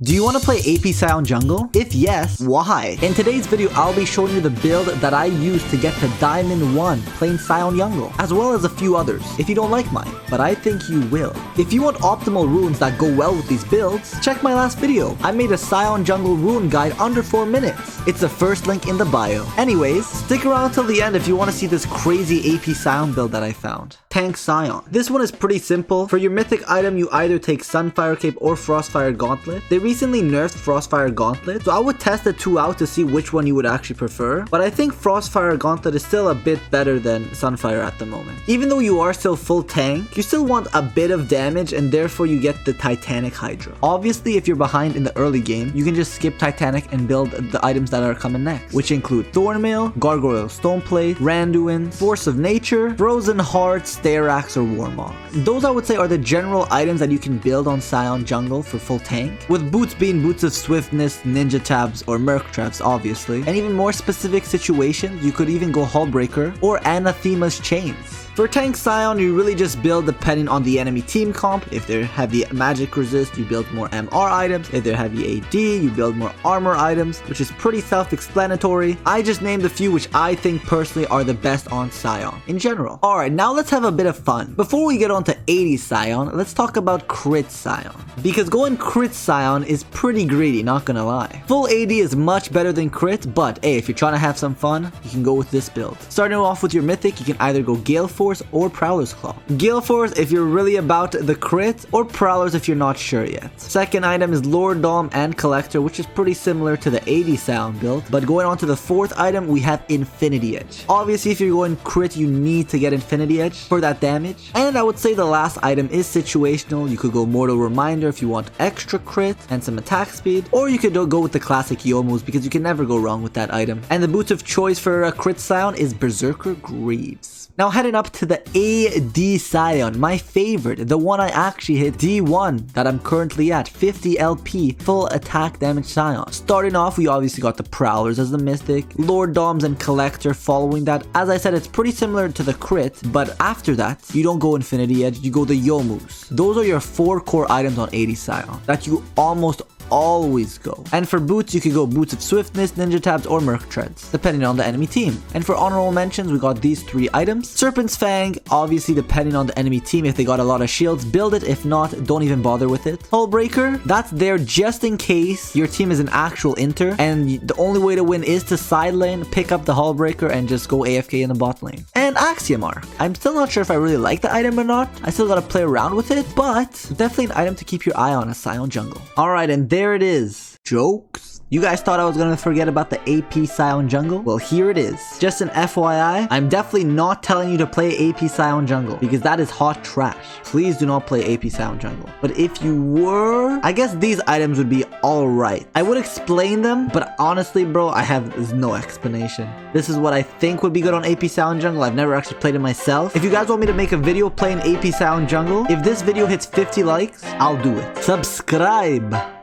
Do you want to play AP Sion Jungle? If yes, why? In today's video, I'll be showing you the build that I used to get to Diamond 1 playing Sion Jungle, as well as a few others, if you don't like mine, but I think you will. If you want optimal runes that go well with these builds, check my last video. I made a Sion Jungle rune guide under 4 minutes. It's the first link in the bio. Anyways, stick around till the end if you want to see this crazy AP Sion build that I found. Tank Scion. This one is pretty simple. For your mythic item, you either take Sunfire Cape or Frostfire Gauntlet. They recently nerfed Frostfire Gauntlet, so I would test the two out to see which one you would actually prefer. But I think Frostfire Gauntlet is still a bit better than Sunfire at the moment. Even though you are still full tank, you still want a bit of damage and therefore you get the Titanic Hydra. Obviously, if you're behind in the early game, you can just skip Titanic and build the items that are coming next, which include Thornmail, Gargoyle Stoneplate, Randuin, Force of Nature, Frozen Heart, Stair Axe, or Warmog. Those I would say are the general items that you can build on Sion Jungle for full tank, with boots being boots of swiftness, ninja tabs, or merc traps obviously, and even more specific situations you could even go Hullbreaker or Anathema's chains. For tank Sion, you really just build depending on the enemy team comp. If they're heavy magic resist, you build more MR items. If they're heavy AD, you build more armor items, which is pretty self-explanatory. I just named a few which I think personally are the best on Sion in general. Alright, now let's have a bit of fun. Before we get on to 80 Sion, let's talk about crit Sion. Because going crit Sion is pretty greedy, not gonna lie. Full AD is much better than crit, but hey, if you're trying to have some fun, you can go with this build. Starting off with your mythic, you can either go Gale Force or Prowler's Claw. Gale Force if you're really about the crit, or Prowlers if you're not sure yet. Second item is Lord Dom and Collector, which is pretty similar to the 80 Sion build, but going on to the fourth item, we have Infinity Edge. Obviously, if you're going crit, you need to get Infinity Edge for that damage. And I would say the last item is situational. You could go Mortal Reminder if you want extra crit and some attack speed, or you could go with the classic Yomus because you can never go wrong with that item. And the boots of choice for a crit Sion is Berserker Greaves. Now heading up to the AD Sion, my favorite, the one I actually hit D1 that I'm currently at, 50 LP, full attack damage Sion. Starting off, we obviously got the Prowlers as the mythic, Lord Doms and Collector following that. As I said, it's pretty similar to the crit, but after that, you don't go Infinity Edge, you go the Yomus. Those are your 4 core items on 80 Sion that you almost always go. And for boots, you could go boots of swiftness, ninja tabs, or merc treads, depending on the enemy team. And for honorable mentions, we got these 3 items. Serpent's Fang, obviously depending on the enemy team. If they got a lot of shields, build it. If not, don't even bother with it. Hullbreaker, that's there just in case your team is an actual inter and the only way to win is to side lane, pick up the Hullbreaker, and just go AFK in the bot lane. And Axiom Arc, I'm still not sure if I really like the item or not. I still gotta play around with it, but definitely an item to keep your eye on as Sion Jungle. Alright, and there it is. Jokes. You guys thought I was gonna forget about the AP Sion Jungle? Well, here it is. Just an FYI, I'm definitely not telling you to play AP Sion Jungle because that is hot trash. Please do not play AP Sion Jungle. But if you were, I guess these items would be alright. I would explain them, but honestly, bro, I have no explanation. This is what I think would be good on AP Sion Jungle. I've never actually played it myself. If you guys want me to make a video playing AP Sion Jungle, if this video hits 50 likes, I'll do it. Subscribe!